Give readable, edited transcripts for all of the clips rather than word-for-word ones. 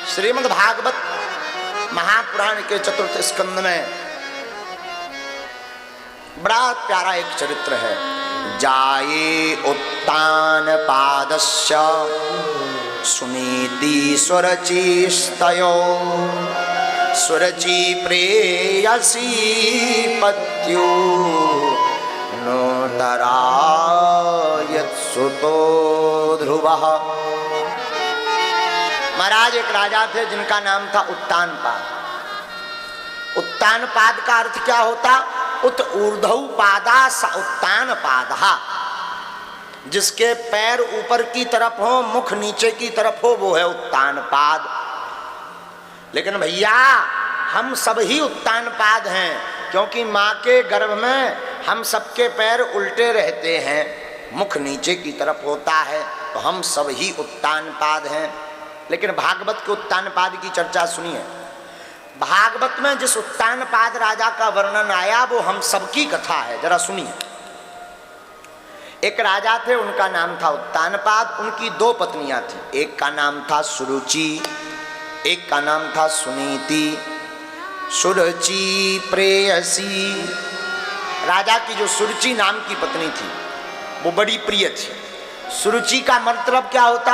श्रीमद् भागवत महापुराण के चतुर्थ स्कंद में बड़ा प्यारा एक चरित्र है। जाये उत्तान पादस्य सुनीति स्वरचिस्तयो स्वरचि प्रेयसी पत्यो नोतरायत्सुतो ध्रुवः। महाराज एक राजा थे जिनका नाम था उत्तानपाद। उत्तानपाद का अर्थ क्या होता? उत ऊर्ध्व पादा स उत्तान पादा। जिसके पैर ऊपर की तरफ हो, मुख नीचे की तरफ हो, वो है उत्तानपाद। लेकिन भैया हम सब ही उत्तानपाद हैं, क्योंकि माँ के गर्भ में हम सबके पैर उल्टे रहते हैं, मुख नीचे की तरफ होता है, तो हम सब ही उत्तानपाद हैं। लेकिन भागवत के उत्तानपाद की चर्चा सुनिए। भागवत में जिस उत्तानपाद राजा का वर्णन आया वो हम सबकी कथा है, जरा सुनिए। एक राजा थे, उनका नाम था उत्तानपाद। उनकी दो पत्नियां थी, एक का नाम था सुरुचि, एक का नाम था सुनीति। सुरुचि प्रेयसी, राजा की जो सुरुचि नाम की पत्नी थी वो बड़ी प्रिय थी। सुरुचि का मतलब क्या होता?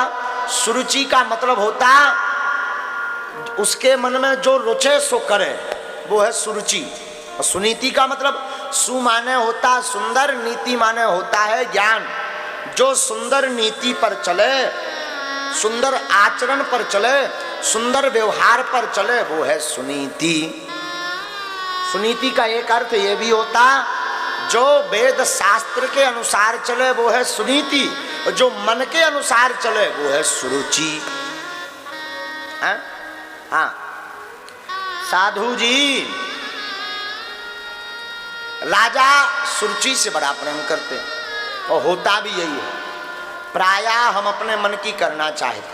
सुरुचि का मतलब होता उसके मन में जो रुचे सो करे, वो है सुरुचि। और सुनीति का मतलब सु माने होता सुंदर, नीति माने होता है ज्ञान। जो सुंदर नीति पर चले, सुंदर आचरण पर चले, सुंदर व्यवहार पर चले, वो है सुनीति। सुनीति का एक अर्थ ये भी होता जो वेद शास्त्र के अनुसार चले, वो है सुनीति। और जो मन के अनुसार चले, वो है सुरुचि। हाँ, साधु जी राजा सुरुचि से बड़ा प्रेम करते हैं, और होता भी यही है। प्रायः हम अपने मन की करना चाहते,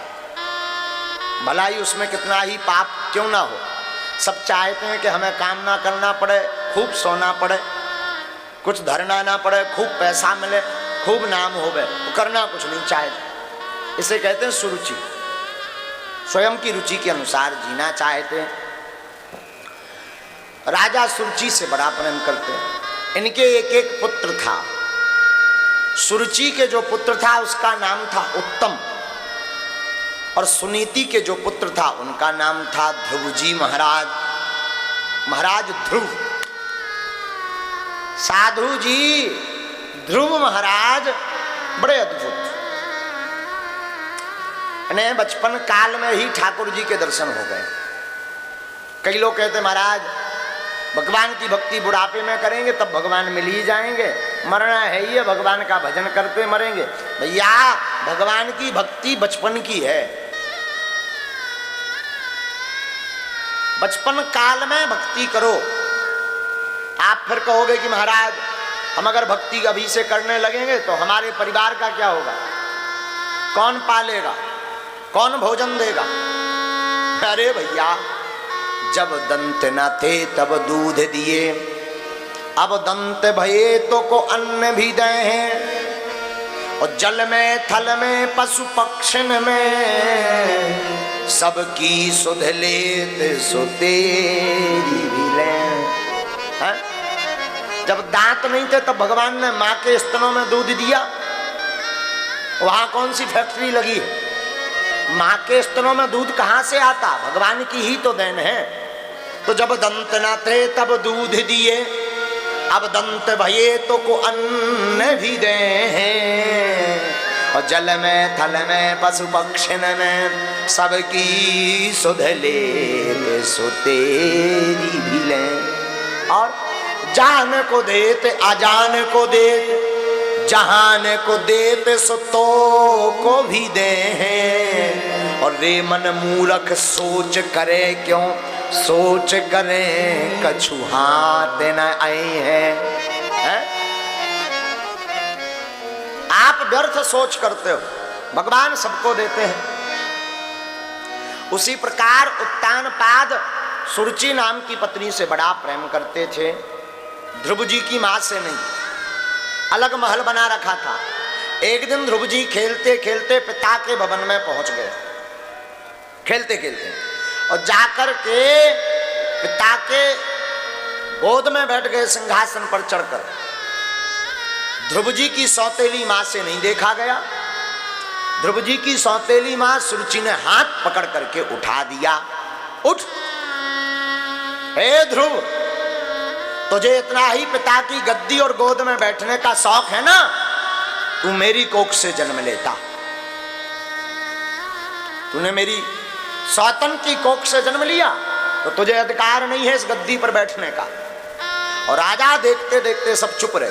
भला ही उसमें कितना ही पाप क्यों ना हो। सब चाहते हैं कि हमें काम ना करना पड़े, खूब सोना पड़े, कुछ धरना ना पड़े, खूब पैसा मिले, खूब नाम होवे, तो करना कुछ नहीं चाहते। इसे कहते हैं सुरुचि। स्वयं की रुचि के अनुसार जीना चाहते हैं। राजा सुरुचि से बड़ा प्रेम करते हैं। इनके एक एक पुत्र था। सुरुचि के जो पुत्र था उसका नाम था उत्तम, और सुनीति के जो पुत्र था उनका नाम था ध्रुव जी महाराज। महाराज ध्रुव, साधु जी ध्रुव महाराज बड़े अद्भुत। इन्हें बचपन काल में ही ठाकुर जी के दर्शन हो गए। कई लोग कहते महाराज भगवान की भक्ति बुढ़ापे में करेंगे तब भगवान मिल ही जाएंगे, मरना है ही है, भगवान का भजन करते मरेंगे। भैया भगवान की भक्ति बचपन की है। बचपन काल में भक्ति करो। आप फिर कहोगे कि महाराज हम अगर भक्ति अभी से करने लगेंगे तो हमारे परिवार का क्या होगा, कौन पालेगा, कौन भोजन देगा? अरे भैया जब दंत न थे तब दूध दिए, अब दंत भये तो को अन्न भी दे हैं। और जल में थल में पशु पक्षिन में सबकी सुध लेत सो तेरी भी ले। जब दांत नहीं थे तब भगवान ने माँ के स्तनों में दूध दिया। वहां कौन सी फैक्ट्री लगी है? माँ के स्तनों में दूध कहाँ से आता? भगवान की ही तो देन है। तो जब दंत न थे तब दूध दिए, अब दंत भये तो को अन्न भी दे हैं। और जल में थल में पशु पक्षिन में सबकी सुध ले सो तेरी भी ले। और जान को देते अजान को देते, जहान को देते सो तो को भी दे हैं। और रे मन मूर्ख सोच करे क्यों, सोच करे कछु हाथ न आए हैं। आप व्यर्थ सोच करते हो, भगवान सबको देते हैं। उसी प्रकार उत्तानपाद सुरुचि नाम की पत्नी से बड़ा प्रेम करते थे। ध्रुव जी की मां से नहीं, अलग महल बना रखा था। एक दिन ध्रुव जी खेलते खेलते पिता के भवन में पहुंच गए। खेलते खेलते, और जाकर के पिता के गोद में बैठ गए सिंहासन पर चढ़कर। ध्रुव जी की सौतेली मां से नहीं देखा गया। ध्रुव जी की सौतेली मां सुरुचि ने हाथ पकड़ करके उठा दिया, उठ, हे ध्रुव, तुझे इतना ही पिता की गद्दी और गोद में बैठने का शौक है ना, तू मेरी कोख से जन्म लेता। तूने मेरी सौतन की कोख से जन्म लिया तो तुझे अधिकार नहीं है इस गद्दी पर बैठने का। और राजा देखते देखते सब चुप रहे।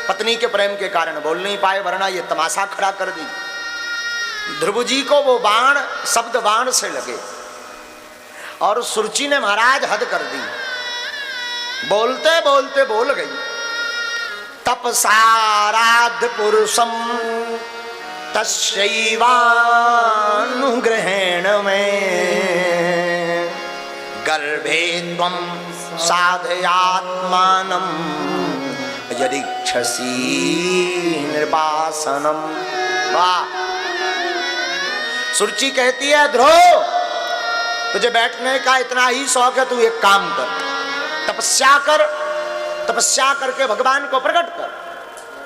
पत्नी के प्रेम के कारण बोल नहीं पाए, वरना ये तमाशा खड़ा कर दी। ध्रुव जी को वो बाण शब्द बाण से लगे और सुरुचि ने महाराज हद कर दी। बोलते बोलते बोल गई, तपसाराध्य पुरुषम तस्यैवानुग्रहेण में गर्भे त्वं साधयात्मानं यदिच्छसि निर्वासनम। वाह! सुरुचि कहती है, ध्रुव, तुझे बैठने का इतना ही शौक है, तू एक काम कर, तपस्या कर, तपस्या करके भगवान को प्रकट कर,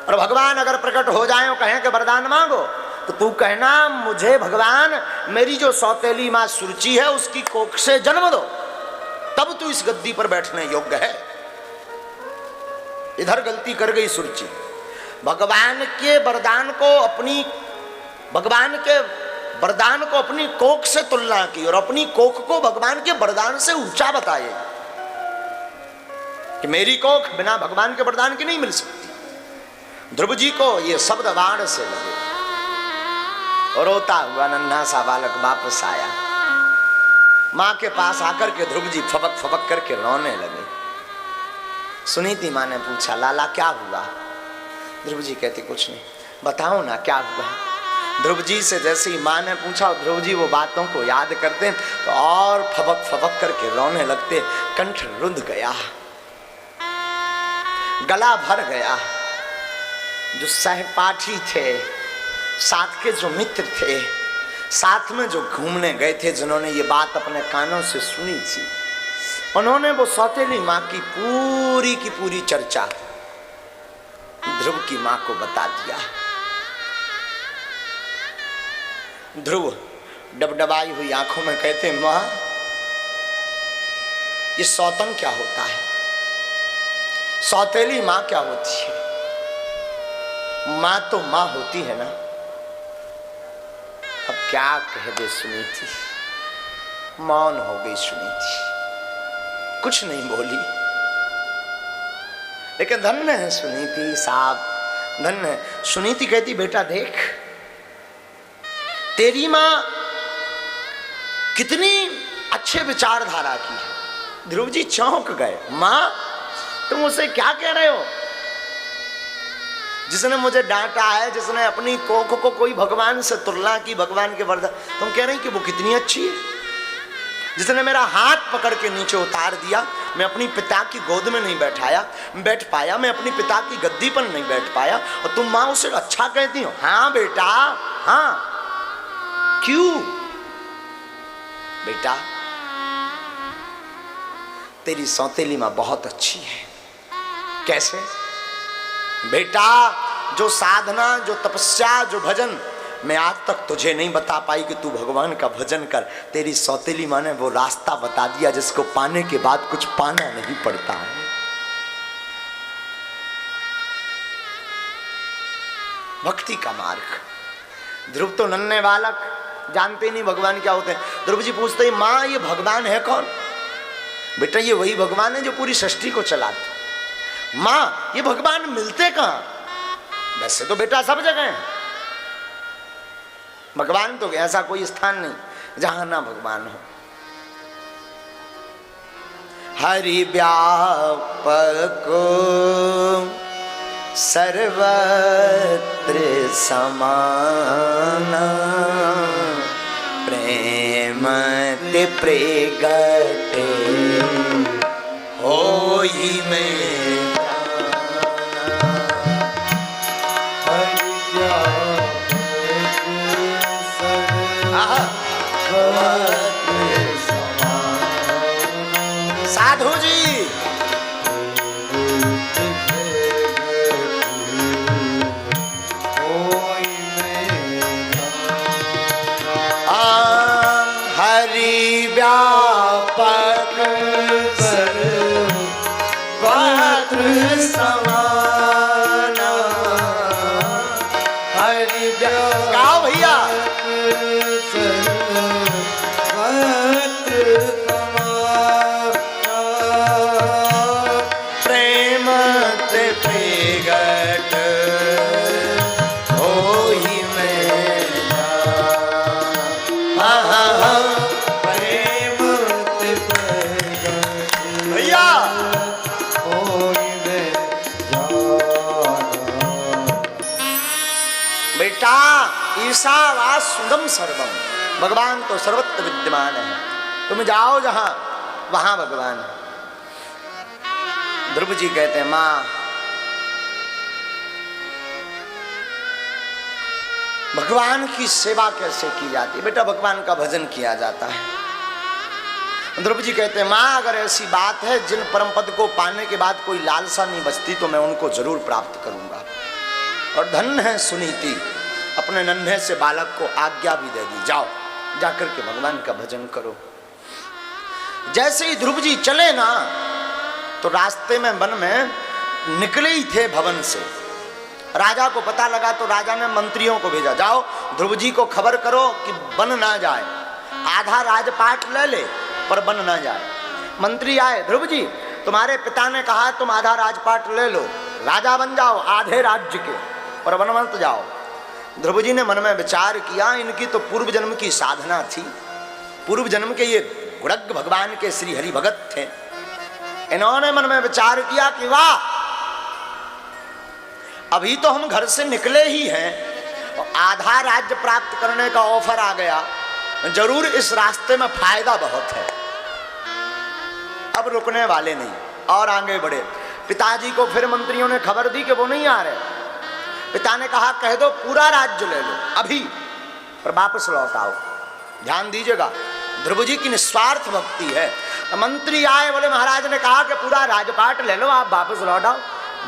और भगवान अगर प्रकट हो जाए और कहें कि वरदान मांगो, तो तू कहना मुझे भगवान मेरी जो सौतेली मां सुरुचि है उसकी कोख से जन्म दो, तब तू इस गद्दी पर बैठने योग्य है। इधर गलती कर गई सुरुचि। भगवान के वरदान को अपनी कोख से तुलना की और अपनी कोख को भगवान के वरदान से ऊंचा बताए कि मेरी कोख बिना भगवान के वरदान की नहीं मिल सकती। ध्रुव जी को ये शब्द बाण से लगे और रोता हुआ नन्हा सा बालक वापस आया। मां के पास आकर के ध्रुव जी फबक फबक करके रोने लगे। सुनीति मां ने पूछा, लाला क्या हुआ? ध्रुव जी कहते, कुछ नहीं, बताओ ना क्या हुआ। ध्रुव जी से जैसे ही मां ने पूछा, ध्रुव जी वो बातों को याद करते तो और फबक फबक करके रोने लगते। कंठ रुंध गया, गला भर गया। जो सहपाठी थे, साथ के जो मित्र थे, साथ में जो घूमने गए थे, जिन्होंने ये बात अपने कानों से सुनी थी, उन्होंने वो सौतेली मां की पूरी चर्चा ध्रुव की मां को बता दिया। ध्रुव डबडबाई हुई आंखों में कहते, मां, ये सौतन क्या होता है? सौतेली मां क्या होती है? मां तो मां होती है ना। अब क्या कह दे सुनीति, मौन हो गई सुनीति, कुछ नहीं बोली। लेकिन धन्य है सुनीति साहब, धन्य है। सुनीति कहती, बेटा देख, तेरी मां कितनी अच्छे विचारधारा की है। ध्रुव जी चौंक गए। मां, तुम मुझसे क्या कह रहे हो? जिसने मुझे डांटा है, जिसने अपनी कोख को कोई भगवान से तुलना की, भगवान के वरदान, तुम कह रही कि वो कितनी अच्छी है। जिसने मेरा हाथ पकड़ के नीचे उतार दिया, मैं अपनी पिता की गोद में नहीं बैठ पाया, मैं अपनी पिता की गद्दी पर नहीं बैठ पाया, और तुम मां उसे अच्छा कहती हो। हाँ बेटा, हाँ। क्यों बेटा? तेरी सौतेली मां बहुत अच्छी है। कैसे? बेटा, जो साधना, जो तपस्या, जो भजन मैं आज तक तुझे नहीं बता पाई कि तू भगवान का भजन कर, तेरी सौतेली मां ने वो रास्ता बता दिया जिसको पाने के बाद कुछ पाना नहीं पड़ता है। भक्ति का मार्ग। ध्रुव तो नन्हे बालक, जानते नहीं भगवान क्या होते हैं। ध्रुव जी पूछते, मां ये भगवान है कौन? बेटा, ये वही भगवान है जो पूरी सृष्टि को चलाते। मां, ये भगवान मिलते कहां? वैसे तो बेटा सब जगह है भगवान, तो ऐसा कोई स्थान नहीं जहां ना भगवान हो। हरि व्यापक सर्वत्र समाना, प्रेम ते प्रगटे होई में Bye. साधु जी हरि व्यापक सर्वत्र समान हरि गाओ भैया प्रेम ते प्रगट होई में प्रेम ते प्रगट भैया होई में बेटा ईशावास सुदम सर्वम भगवान तो सर्वत्र विद्यमान है। तुम जाओ जहां वहां भगवान है। ध्रुव जी कहते हैं मां भगवान की सेवा कैसे की जाती है? बेटा भगवान का भजन किया जाता है। ध्रुव जी कहते हैं मां अगर ऐसी बात है जिन परम पद को पाने के बाद कोई लालसा नहीं बचती तो मैं उनको जरूर प्राप्त करूंगा। और धन्य है सुनीति अपने नन्हे से बालक को आज्ञा भी दे दी जाओ जाकर के भगवान का भजन करो। जैसे ही ध्रुव जी चले ना तो रास्ते में वन में निकले ही थे भवन से। राजा को पता लगा तो राजा ने मंत्रियों को भेजा जाओ ध्रुव जी को खबर करो कि बन ना जाए, आधा राजपाट ले ले पर बन ना जाए। मंत्री आए ध्रुव जी तुम्हारे पिता ने कहा तुम आधा राजपाट ले लो, राजा बन जाओ आधे राज्य के, पर वन मत जाओ। ध्रुव जी ने मन में विचार किया इनकी तो पूर्व जन्म की साधना थी, पूर्व जन्म के ये गुड़ग भगवान के श्री हरि भगत थे। इन्होंने मन में विचार किया कि वाह अभी तो हम घर से निकले ही हैं और आधा राज्य प्राप्त करने का ऑफर आ गया, जरूर इस रास्ते में फायदा बहुत है। अब रुकने वाले नहीं और आगे बढ़े। पिताजी को फिर मंत्रियों ने खबर दी कि वो नहीं आ रहे। पिता ने कहा कह दो पूरा राज्य ले लो अभी पर वापस लौट आओ। ध्यान दीजिएगा ध्रुव जी की निस्वार्थ भक्ति है। मंत्री आए बोले महाराज ने कहा कि पूरा राजपाट ले लो आप वापस लौट आओ।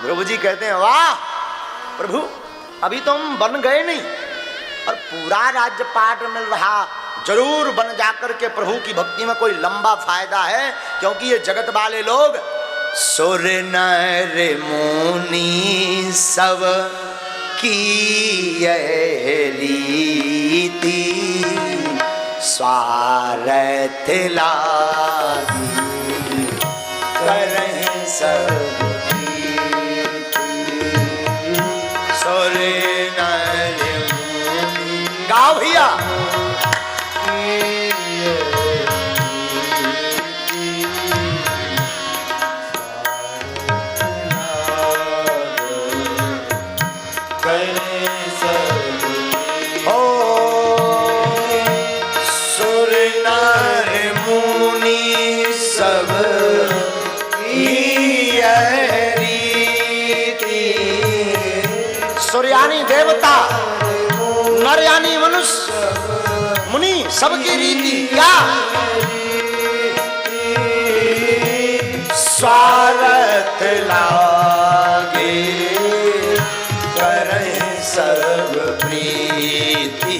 ध्रुव जी कहते हैं वाह प्रभु अभी तो हम बन गए नहीं और पूरा राजपाट मिल रहा, जरूर बन जाकर के प्रभु की भक्ति में कोई लंबा फायदा है, क्योंकि ये जगत वाले लोग सुर नर मुनि सब की रीति स्वार्थ लागी करें सब सुर नर मुनि गाओ भैया यानी देवता नर यानी मनुष्य मुनि सबकी रीति क्या स्वार्थ लागे करें सब प्रीति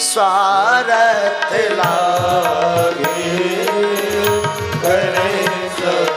स्वार्थ लागे करें सब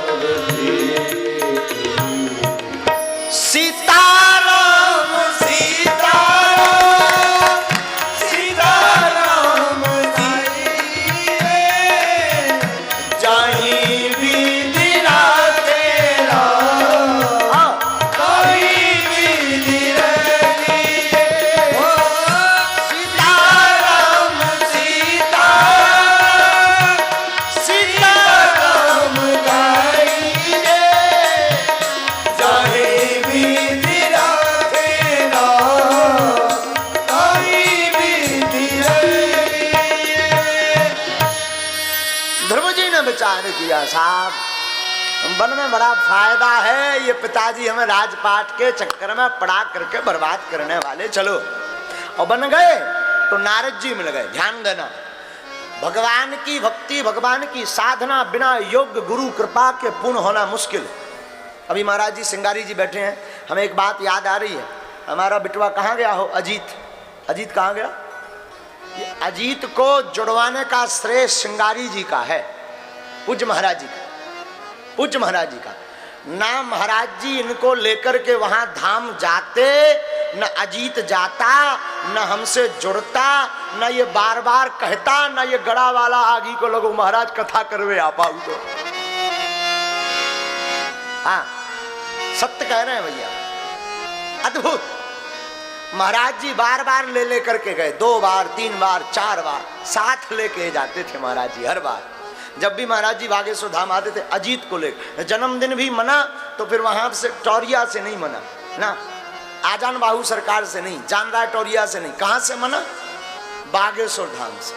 किया साहब वन में बड़ा फायदा है, ये पिताजी हमें राजपाट के चक्कर में पड़ा करके बर्बाद करने वाले, चलो। और बन गए तो नारद जी मिल गए। ध्यान देना भगवान की भक्ति, भगवान की साधना बिना योग्य गुरु कृपा के पूर्ण होना मुश्किल। अभी महाराज जी सिंगारी जी बैठे हैं, हमें एक बात याद आ रही है। हमारा बिटवा कहाँ गया हो? अजीत, अजीत कहाँ गया? अजीत को जुड़वाने का श्रेय सिंगारी जी का है, पूज्य महाराज जी का, पूज्य महाराज जी का। ना महाराज जी इनको लेकर के वहां धाम जाते, न अजीत जाता, न हमसे जुड़ता, न ये बार बार कहता, न ये गड़ा वाला आगी को लगो महाराज कथा करवे आ पाऊ तो। हाँ सत्य कह रहे हैं भैया, अद्भुत। महाराज जी बार बार ले करके गए, 2 बार 3 बार 4 बार साथ लेके जाते थे महाराज जी। हर बार जब भी महाराज जी बागेश्वर धाम आते थे अजीत को लेकर, जन्मदिन भी मना तो फिर वहां से टौरिया से नहीं मना ना, आजान बाहू सरकार से नहीं, जान रहा टौरिया से नहीं, कहां से मना? बागेश्वर धाम से।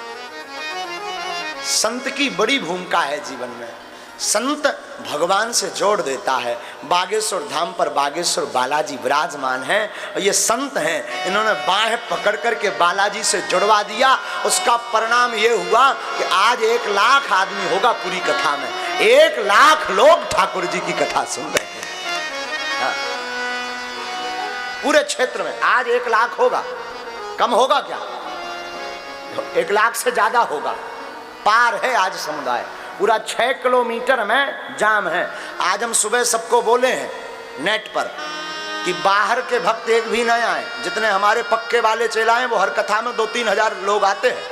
संत की बड़ी भूमिका है जीवन में, संत भगवान से जोड़ देता है। बागेश्वर धाम पर बागेश्वर बालाजी विराजमान हैं और ये संत हैं, इन्होंने बाहें पकड़ करके बालाजी से जुड़वा दिया। उसका परिणाम ये हुआ कि आज 1 लाख आदमी होगा पूरी कथा में, 1 लाख लोग ठाकुर जी की कथा सुन रहे हैं। हाँ। पूरे क्षेत्र में आज 1 लाख होगा, कम होगा क्या? 1 लाख से ज्यादा होगा, पार है आज समुदाय। पूरा 6 किलोमीटर में जाम है। आज हम सुबह सबको बोले हैं नेट पर कि बाहर के भक्त एक भी नहीं आए। जितने हमारे पक्के वाले चेला हैं वो हर कथा में 2-3 हजार लोग आते हैं,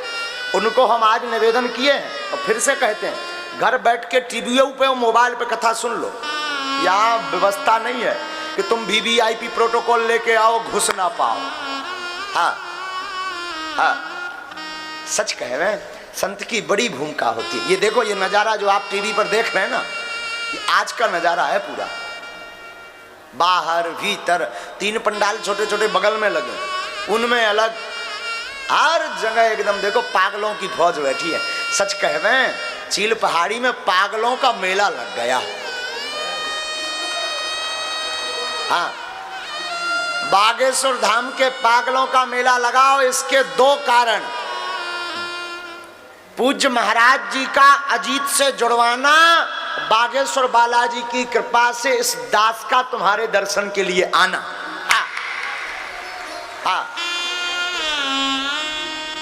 उनको हम आज निवेदन किए हैं और फिर से कहते हैं घर बैठ के टीवीओ पे और मोबाइल पे कथा सुन लो। यहाँ व्यवस्था नहीं है कि तुम VVIP प्रोटोकॉल लेके आओ, घुस ना पाओ। हाँ हाँ सच कह रहे हैं, संत की बड़ी भूमिका होती है। ये देखो, ये नजारा जो आप टीवी पर देख रहे हैं ना, ये आज का नजारा है पूरा। बाहर भीतर 3 पंडाल छोटे छोटे बगल में लगे, उनमें अलग, हर जगह एकदम देखो पागलों की फौज बैठी है। सच कह रहे हैं, चील पहाड़ी में पागलों का मेला लग गया। हाँ, बागेश्वर धाम के पागलों का मेला लगाओ। इसके 2 कारण, पूज्य महाराज जी का अजीत से जुड़वाना, बागेश्वर बालाजी की कृपा से इस दास का तुम्हारे दर्शन के लिए आना। हाँ, हाँ,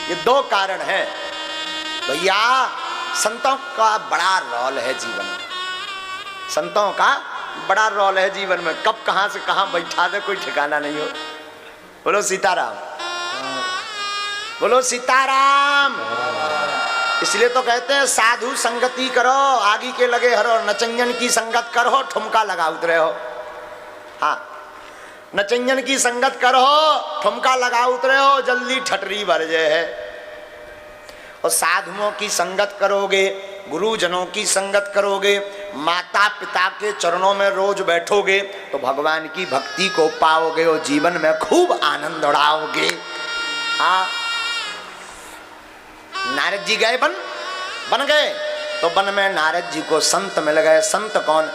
ये 2 कारण है भैया। संतों का बड़ा रोल है जीवन में, संतों का बड़ा रोल है जीवन में। कब कहां से कहां बैठा दे कोई ठिकाना नहीं हो। बोलो सीताराम, बोलो सीताराम। इसलिए तो कहते हैं साधु संगति करो, आगे के लगे हरो, नचंजन की संगत करो, ठुमका लगा उतरे हो। हाँ, नचंजन की संगत करो, ठुमका लगा उतरे हो, जल्दी ठटरी भर जाए है। और साधुओं की संगत करोगे, गुरुजनों की संगत करोगे, माता पिता के चरणों में रोज बैठोगे तो भगवान की भक्ति को पाओगे और जीवन में खूब आनंद उड़ाओगे। हाँ, नारद जी गए बन गए तो वन में नारद जी को संत मिल गए। संत कौन?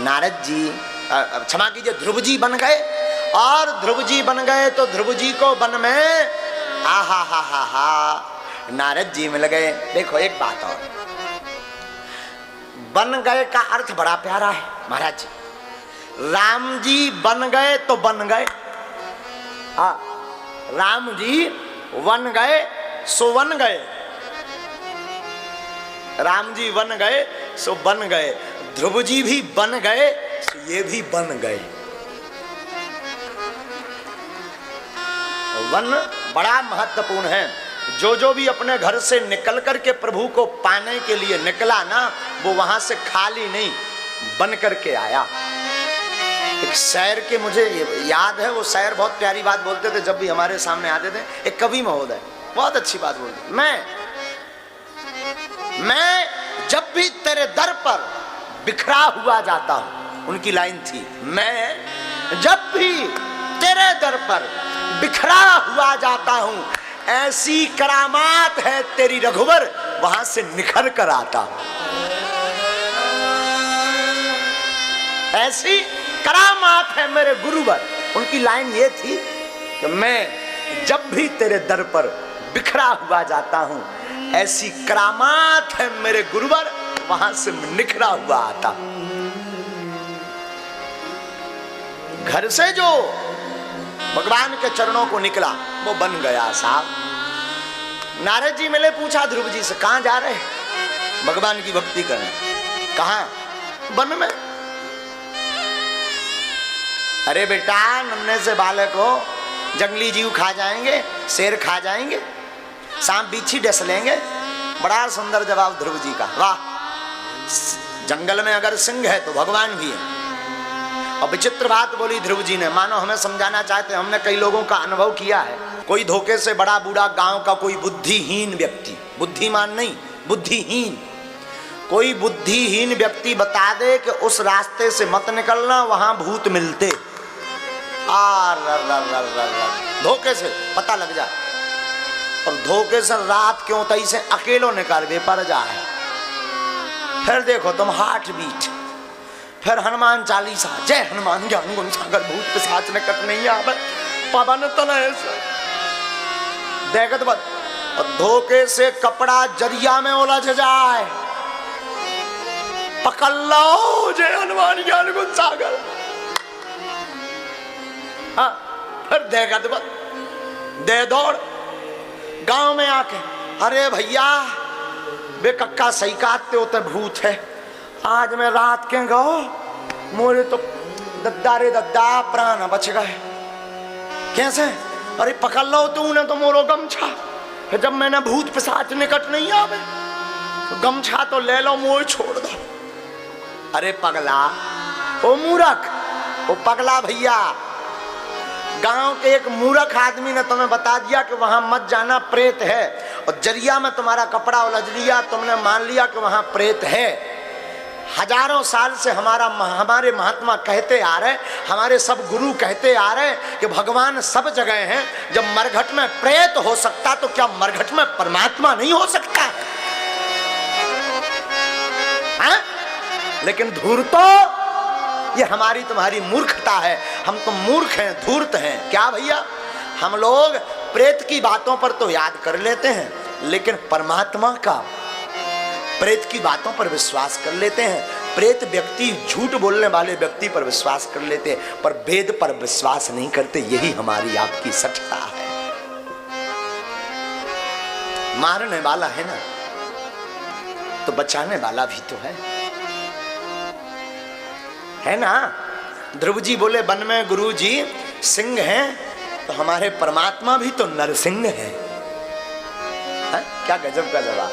नारद जी, क्षमा कीजिए, ध्रुव जी बन गए। और ध्रुव जी बन गए तो ध्रुव जी को वन में नारद जी मिल गए। देखो एक बात और, बन गए का अर्थ बड़ा प्यारा है महाराज जी। राम जी बन गए तो बन गए। हाँ, राम जी वन गए सो वन गए, राम जी बन गए सो बन गए। ध्रुव जी भी बन गए सो ये भी बन गए। वन बड़ा महत्वपूर्ण है। जो भी अपने घर से निकल करके प्रभु को पाने के लिए निकला ना, वो वहां से खाली नहीं बन करके आया। एक शायर के मुझे याद है, वो शायर बहुत प्यारी बात बोलते थे जब भी हमारे सामने आते थे। एक कवि महोदय बहुत अच्छी बात बोलते, मैं जब भी तेरे दर पर बिखरा हुआ जाता हूं, उनकी लाइन थी, मैं जब भी तेरे दर पर बिखरा हुआ जाता हूं, ऐसी करामात है तेरी रघुवर, वहां से निखर कर आता हूं। ऐसी करामात है मेरे गुरुवर। उनकी लाइन ये थी कि मैं जब भी तेरे दर पर बिखरा हुआ जाता हूं, ऐसी करामात है मेरे गुरुवर, वहां से निखरा हुआ आता। घर से जो भगवान के चरणों को निकला वो बन गया साहब। नारद जी मिले, पूछा ध्रुव जी से, कहां जा रहे? भगवान की भक्ति करने। कहां? वन में। अरे बेटा, नन्हे से बालक हो, जंगली जीव खा जाएंगे, शेर खा जाएंगे, सांप बिच्छी डस लेंगे। बड़ा सुंदर जवाब ध्रुव जी का, वाह। जंगल में अगर सिंह है तो भगवान भी है। और विचित्र बात बोली ध्रुव जी ने, मानो हमें समझाना चाहते। हमने कई लोगों का अनुभव किया है, कोई धोखे से बड़ा बूढ़ा गांव का कोई बुद्धिहीन व्यक्ति, बुद्धिमान नहीं बुद्धिहीन, कोई बुद्धिहीन व्यक्ति बता दे कि उस रास्ते से मत निकलना, वहां भूत मिलते। धोखे से पता लग जाए, और धोखे से रात क्यों तई से अकेलो निकाल दे पर जाए। फिर देखो तुम हार्ट बीट, फिर हनुमान चालीसा, जय हनुमान ज्ञान गुण सागर भूत पिशाच निकट नहीं आवे पवन तनय से। देखत बद, और धोखे से कपड़ा जरिया में उलझ जाए, पकड़ लो जय हनुमान ज्ञान गुण सागर। हाँ, फिर देखत बद, दे दौड़ गांव में आके, अरे भैया वे कक्का सही काटते होते भूत है। आज मैं रात के गो, मोरे तो दद्दा रे दद्दा प्राण बच गए। कैसे? अरे पकड़ लो तूने तो मोरो गमछा, फिर जब मैंने भूत पिशाच निकट नहीं आवे तो गमछा तो ले लो, मोह छोड़ दो। अरे पगला, ओ मूर्ख, ओ पगला भैया, गांव के एक मूर्ख आदमी ने तुम्हें बता दिया कि वहां मत जाना, प्रेत है, और जरिया में तुम्हारा कपड़ा उलझ लिया, तुमने मान लिया कि वहां प्रेत है। हजारों साल से हमारे महात्मा कहते आ रहे, हमारे सब गुरु कहते आ रहे कि भगवान सब जगह हैं। जब मरघट में प्रेत हो सकता तो क्या मरघट में परमात्मा नहीं हो सकता? हाँ? लेकिन धूर्तो, ये हमारी तुम्हारी मूर्खता है। हम तो मूर्ख हैं, धूर्त हैं। क्या भैया, हम लोग प्रेत की बातों पर तो याद कर लेते हैं, लेकिन परमात्मा का प्रेत की बातों पर विश्वास कर लेते हैं। प्रेत व्यक्ति, झूठ बोलने वाले व्यक्ति पर विश्वास कर लेते हैं, पर वेद पर विश्वास नहीं करते। यही हमारी आपकी सठता है। मारने वाला है ना, तो बचाने वाला भी तो है ना। ध्रुव जी बोले, वन में गुरु जी सिंह हैं, तो हमारे परमात्मा भी तो नरसिंह है। क्या गजब का जवाब।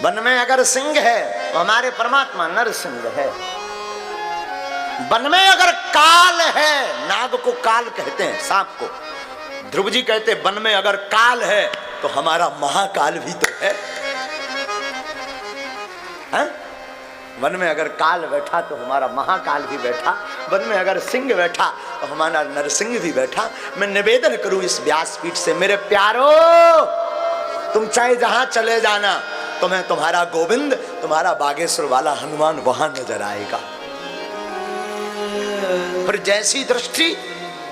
वन में अगर सिंह है तो हमारे परमात्मा नरसिंह है। वन में अगर काल है, नाग को काल कहते हैं, सांप को, ध्रुव जी कहते वन में अगर काल है तो हमारा महाकाल भी तो है। वन में अगर काल बैठा तो हमारा महाकाल भी बैठा, वन में अगर सिंह बैठा तो हमारा नरसिंह भी बैठा। मैं निवेदन करूं इस व्यासपीठ से, मेरे प्यारो, तुम चाहे जहां चले जाना, तुम्हें तुम्हारा गोविंद, तुम्हारा बागेश्वर वाला हनुमान वहां नजर आएगा। फिर जैसी दृष्टि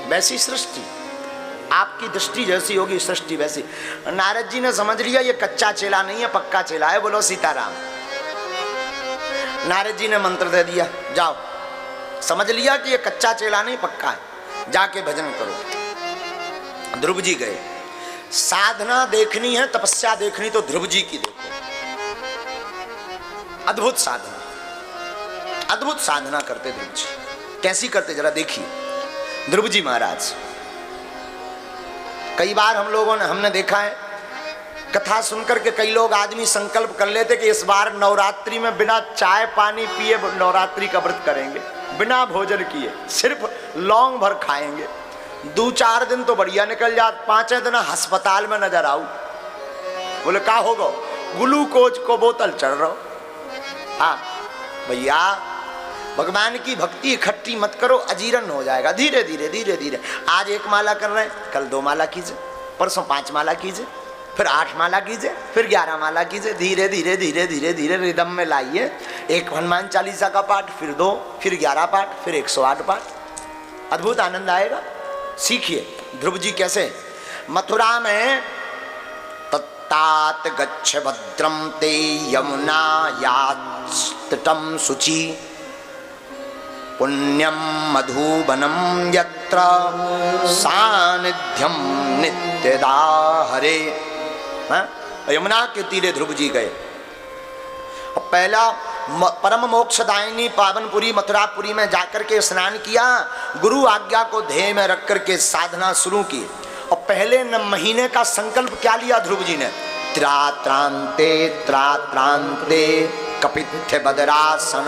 वैसी सृष्टि, आपकी दृष्टि जैसी होगी सृष्टि वैसी। नारद जी ने समझ लिया ये कच्चा चेला नहीं है, पक्का चेला है। बोलो सीताराम। नारद जी ने मंत्र दे दिया, जाओ। समझ लिया कि ये कच्चा चेला नहीं, पक्का है, जाके भजन करो। ध्रुव जी गए। साधना देखनी है, तपस्या देखनी तो ध्रुव जी की देखो। अद्भुत साधना, अद्भुत साधना करते ध्रुव जी। कैसी करते जरा देखिए ध्रुव जी महाराज। कई बार हमने देखा है, कथा सुनकर के कई लोग आदमी संकल्प कर लेते कि इस बार नवरात्रि में बिना चाय पानी पिए नवरात्रि का व्रत करेंगे, बिना भोजन किए, सिर्फ लौंग भर खाएंगे। 2-4 दिन तो बढ़िया निकल जात, 5वें दिन अस्पताल में नजर आऊ। बोले का होगा? ग्लूकोज को बोतल चढ़ रहा। हाँ भैया, भगवान की भक्ति इकट्ठी मत करो, अजीर्ण हो जाएगा। धीरे धीरे धीरे धीरे, आज 1 माला कर रहे हैं, कल 2 माला कीजिए, परसों 5 माला कीजिए, फिर 8 माला कीजिए, फिर 11 माला कीजिए। धीरे धीरे धीरे धीरे धीरे रिदम में लाइए। 1 हनुमान चालीसा का पाठ, फिर 2, फिर 11 पाठ, फिर 108 पाठ। अद्भुत आनंद आएगा। सीखिए ध्रुव जी कैसे। मथुरा में तात गच्छ भद्रम ते यमुनायास्तटं शुचि पुण्यम मधुबनम यत्र सानिध्यम नित्यदा हरे। यमुना के तीरे ध्रुव जी गए। पहला परम मोक्षदायिनी पावनपुरी मथुरापुरी में जाकर के स्नान किया, गुरु आज्ञा को ध्येय में रख करके साधना शुरू की। और पहले महीने का संकल्प क्या लिया ध्रुव जी ने? त्रात्रांते कपित्थ बदरासन।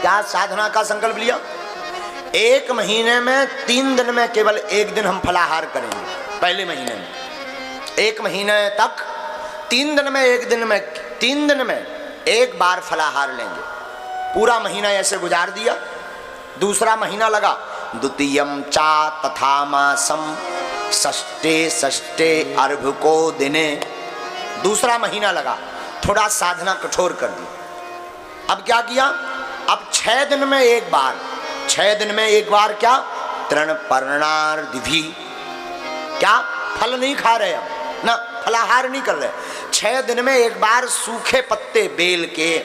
क्या साधना का संकल्प लिया? 1 महीने में 3 दिन में केवल 1 दिन हम फलाहार करेंगे। पहले महीने में 1 महीने तक 3 दिन में 1 दिन में 3 दिन में 1 बार फलाहार लेंगे। पूरा महीना ऐसे गुजार दिया। दूसरा महीना लगा, द्वितीयम चा तथा मासम षष्ठे षष्ठे अर्भको दिने। दूसरा महीना लगा, थोड़ा साधना कठोर कर दी। अब क्या किया? अब 6 दिन में 1 बार, 6 दिन में 1 बार क्या? तृण पर्णार्दिभि। क्या फल नहीं खा रहे, अब ना फलाहार नहीं कर रहे। 6 दिन में 1 बार सूखे पत्ते बेल के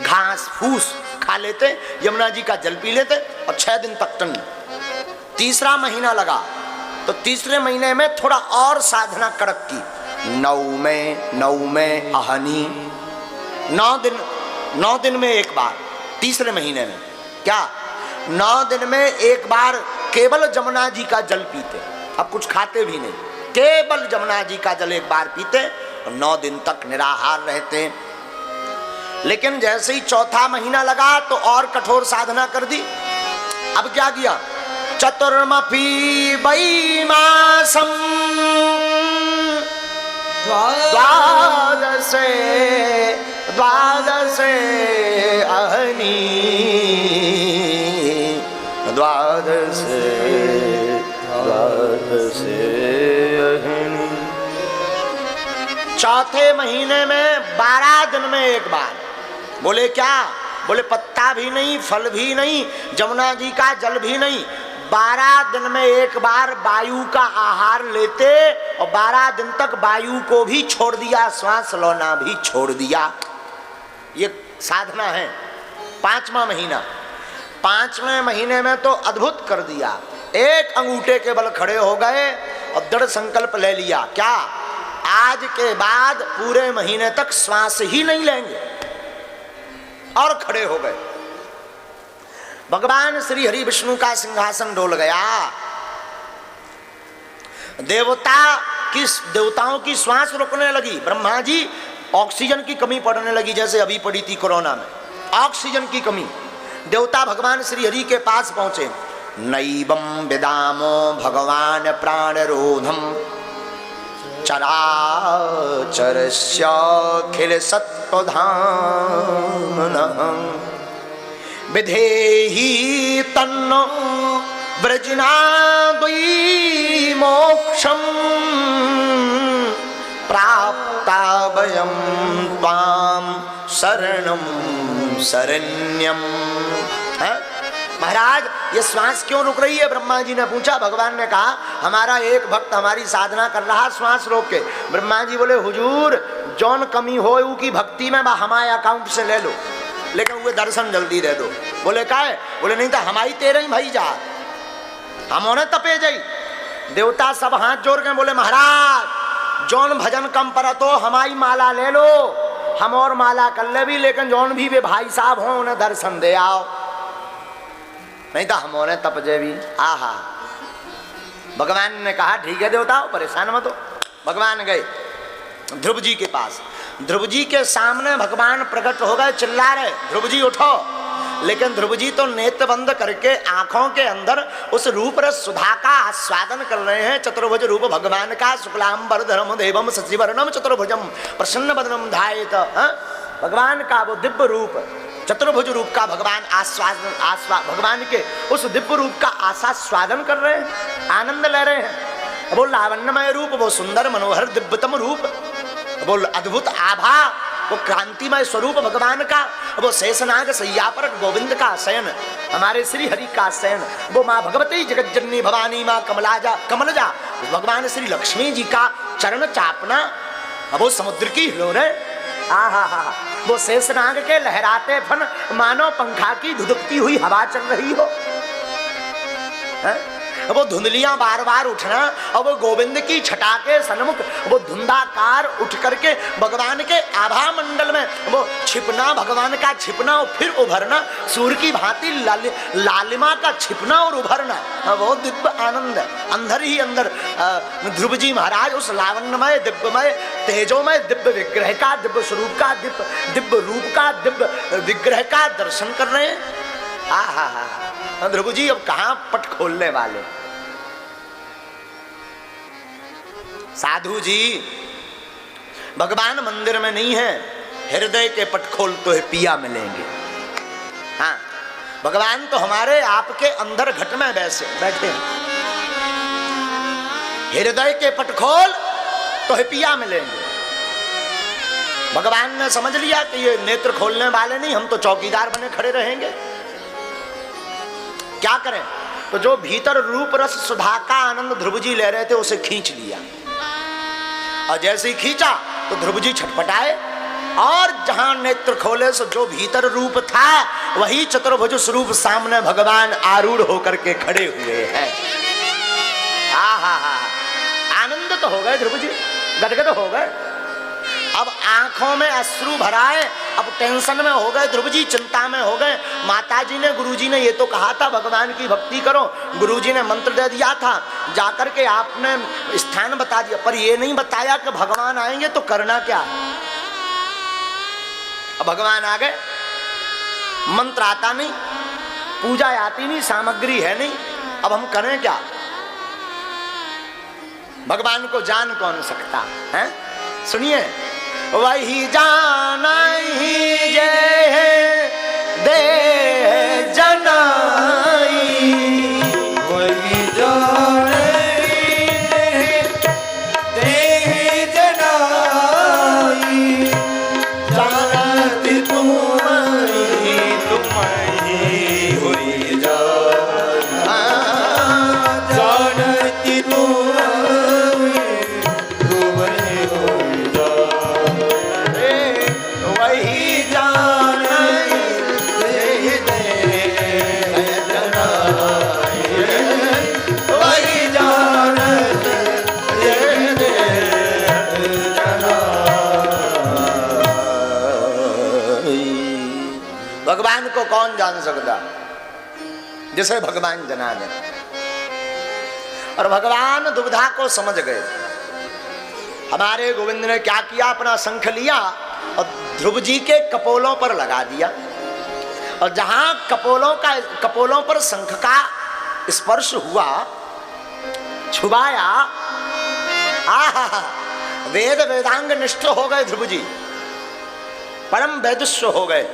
घास फूस खा लेते, यमुना जी का जल पी लेते और 6 दिन तक टन। तीसरा महीना लगा तो तीसरे महीने में थोड़ा और साधना कड़क की। 9 में अहनी। 9 दिन में 1 बार तीसरे महीने में। क्या? 9 दिन में 1 बार केवल जमुना जी का जल पीते, अब कुछ खाते भी नहीं, केवल जमुना जी का जल 1 बार पीते और 9 दिन तक निराहार रहते। लेकिन जैसे ही चौथा महीना लगा तो और कठोर साधना कर दी। अब क्या किया? चतुर्मपि वैमासम द्वादशे अहनी। द्वादशे अहनी। चौथे महीने में 12 दिन में 1 बार। बोले क्या? बोले पत्ता भी नहीं, फल भी नहीं, जमुना जी का जल भी नहीं। 12 दिन में 1 बार वायु का आहार लेते और 12 दिन तक वायु को भी छोड़ दिया, श्वास लेना भी छोड़ दिया। ये साधना है। 5वां महीना, 5वें महीने में तो अद्भुत कर दिया। 1 अंगूठे के बल खड़े हो गए और दृढ़ संकल्प ले लिया। क्या? आज के बाद पूरे महीने तक श्वास ही नहीं लेंगे। और खड़े हो गए। भगवान श्री हरि विष्णु का सिंहासन डोल गया। देवताओं की श्वास रुकने लगी। ब्रह्मा जी ऑक्सीजन की कमी पड़ने लगी, जैसे अभी पड़ी थी कोरोना में, ऑक्सीजन की कमी। देवता भगवान श्री हरि के पास पहुंचे। नैवं विदामो भगवान प्राणरोधम चराचरस्याखिल सत्त्वधामनः विधेहि तन्नो व्रजनाद्वै मोक्षं प्राप्ता वयं त्वां शरणं शरण्यं। महाराज ये श्वास क्यों रुक रही है? ब्रह्मा जी ने पूछा। भगवान ने कहा हमारा एक भक्त हमारी साधना कर रहा श्वास रोक के। ब्रह्मा जी बोले हुजूर जौन कमी हो की भक्ति में हमारे अकाउंट से ले लो, लेकिन वो दर्शन जल्दी दे दो। बोले का है? बोले नहीं तो हमारी तेरे ही भाई जा, हम उन्हें तपे जाई। देवता सब हाथ जोड़ के बोले महाराज जौन भजन कम पर तो हमारी माला ले लो, हम और माला कर ले भी, लेकिन जौन भी वे भाई साहब हों उन्हें दर्शन दे आओ, नहीं तो हम उन्हें तप जे भी। आहा। भगवान ने कहा ठीक है देवताओं परेशान मत हो। भगवान गए ध्रुव जी के पास। ध्रुव जी के सामने भगवान प्रकट हो गए, चिल्ला रहे ध्रुव जी उठो। लेकिन ध्रुव जी तो नेत्र बंद करके आंखों के अंदर उस रूप रस सुधा का आस्वादन कर रहे हैं। चतुर्भुज रूप भगवान का, शुक्लांबरधरम देवम शशिवर्णम चतुर्भुजम प्रसन्न वदनम ध्यायेत। भगवान का वो दिव्य रूप, चतुर्भुज रूप का भगवान भगवान के उस दिव्य रूप का आस्वादन कर रहे हैं, आनंद ले रहे हैं। वो लावण्यमय रूप, वो सुंदर मनोहर दिव्यतम रूप, वो अद्भुत आभा, वो क्रांतिमय स्वरूप भगवान का, वो शेषनाग सैया पर गोविंद का शयन, हमारे श्री हरि का शयन, वो माँ भगवती जगत जननी भवानी माँ कमलजा भगवान श्री लक्ष्मी जी का चरण चापना। अब वो समुद्र की हिलोरे, आहा, वो शेषनाग के लहराते फन मानो पंखा की धुधकती हुई हवा चल रही हो। वो धुंधलियां बार बार उठना और वो गोविंद की छटा के सन्मुख वो धुंधाकार उठ करके भगवान के आभा मंडल में वो छिपना, भगवान का छिपना और फिर उभरना, सूर्य की भांति लालिमा का छिपना और उभरना, वो दिव्य आनंद है। अंदर ही अंदर ध्रुव जी महाराज उस लावण्यमय दिव्यमय तेजोमय दिव्य विग्रह का, दिव्य स्वरूप का, दिव्य रूप का, दिव्य विग्रह का दर्शन कर रहे हैं। आहा, ध्रुव जी अब कहां पट खोलने वाले। साधु जी भगवान मंदिर में नहीं है, हृदय के पट खोल तो है पिया मिलेंगे। हाँ, भगवान तो हमारे आपके अंदर घट में बैठे हैं। हृदय के पट खोल तो है पिया मिलेंगे। भगवान ने समझ लिया कि ये नेत्र खोलने वाले नहीं, हम तो चौकीदार बने खड़े रहेंगे। क्या करें, तो जो भीतर रूप रस सुधा का आनंद ध्रुव जी ले रहे थे उसे खींच लिया, और जैसे ही खींचा तो ध्रुव जी छटपटाए, और जहां नेत्र खोले सो जो भीतर रूप था वही चतुर्भुज स्वरूप सामने भगवान आरूढ़ होकर के खड़े हुए हैं। आहा, आनंद तो हो गए ध्रुव जी, गदगद हो गए। अब आंखों में अश्रु भराए, अब टेंशन में हो गए ध्रुव जी, चिंता में हो गए। माताजी ने, गुरुजी ने ये तो कहा था भगवान की भक्ति करो, गुरुजी ने मंत्र दे दिया था, जाकर के आपने स्थान बता दिया, पर ये नहीं बताया कि भगवान आएंगे तो करना क्या। अब भगवान आ गए, मंत्र आता नहीं, पूजा आती नहीं, सामग्री है नहीं, अब हम करें क्या। भगवान को जान कौन सकता है। सुनिए, वही जाना ही जय दे जनाई, वही जाना दे जनाई, जानती तुम्हारी हुई जाना, जानती भगवान को कौन जान सकता, जिसे भगवान जना दे। और भगवान दुविधा को समझ गए। हमारे गोविंद ने क्या किया, अपना शंख लिया और ध्रुव जी के कपोलों पर लगा दिया, और जहां कपोलों पर शंख का स्पर्श हुआ, छुबाया, आहा, वेद वेदांग निष्ठ हो गए ध्रुव जी, परम वैदुष्य हो गए,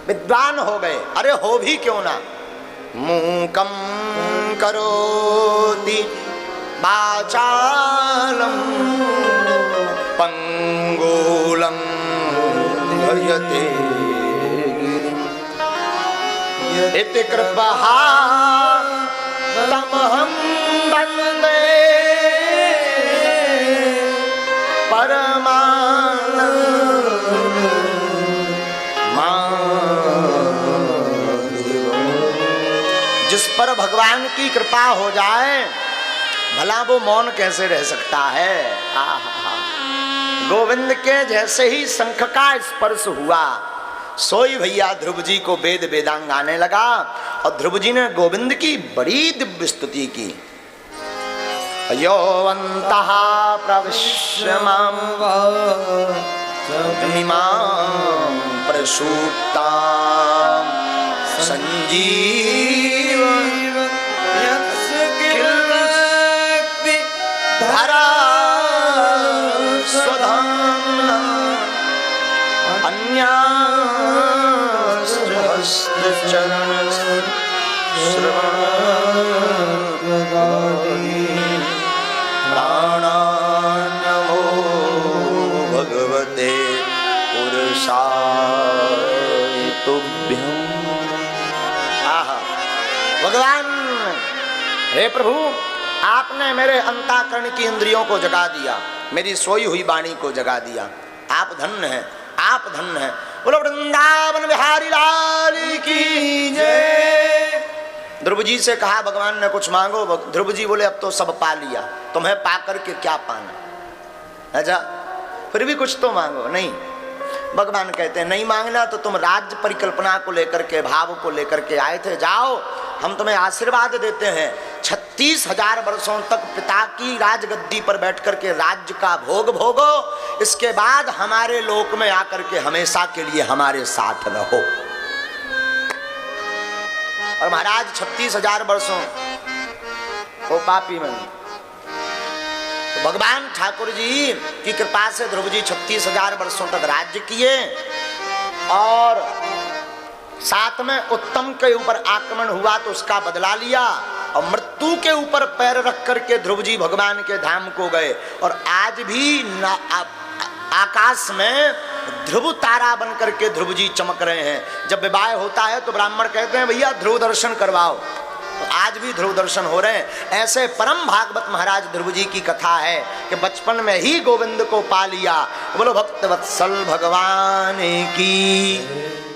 विद्वान हो गए। अरे हो भी क्यों ना, मूकम करोति वाचालम पंगुलम धर्यते इति कृपः तमहं वन्दे जिस पर भगवान की कृपा हो जाए, भला वो मौन कैसे रह सकता है। गोविंद के जैसे ही शंख का स्पर्श हुआ, सोई भैया ध्रुव जी को वेद वेदांग आने लगा, और ध्रुव जी ने गोविंद की बड़ी दिव्य स्तुति की। योऽन्तः प्रविश्य मां इमां प्रसूप्तां संजीव धरा स्वधाम्ना अन्यास्त्रहस्तचरण श्रवणादि प्राणान्नमो भगवते पुरुषाय तुभ्यं। आहा, भगवान, हे प्रभु, आपने मेरे अंतःकरण की इंद्रियों को जगा दिया, मेरी सोई हुई वाणी को जगा दिया। आप धन्य हैं, आप धन्य हैं। बोलो वृंदावन बिहारी लाल की जय। ध्रुव जी से कहा भगवान ने कुछ मांगो। ध्रुव जी बोले अब तो सब पा लिया, तुम्हें पाकर के क्या पाना। अच्छा फिर भी कुछ तो मांगो। नहीं, भगवान कहते हैं नहीं मांगना तो तुम राज्य परिकल्पना को लेकर के, भाव को लेकर के आए थे, जाओ हम तुम्हें आशीर्वाद देते हैं। 36,000 वर्षों तक पिता की राजगद्दी पर बैठ करके राज्य का भोग भोगो, इसके बाद हमारे लोक में आकर के हमेशा के लिए हमारे साथ रहो। और महाराज 36,000 वर्षों वो पापी में तो भगवान ठाकुर जी की कृपा से ध्रुव जी 36,000 वर्षों तक राज्य किए और साथ में उत्तम के ऊपर आक्रमण हुआ तो उसका बदला लिया और मृत्यु के ऊपर पैर रख करके ध्रुव जी भगवान के धाम को गए। और आज भी आकाश में ध्रुव तारा बन करके ध्रुव जी चमक रहे हैं। जब विवाह होता है तो ब्राह्मण कहते हैं भैया ध्रुव दर्शन करवाओ, तो आज भी ध्रुव दर्शन हो रहे हैं। ऐसे परम भागवत महाराज ध्रुव जी की कथा है कि बचपन में ही गोविंद को पा लिया। बोलो भक्त वत्सल भगवान की।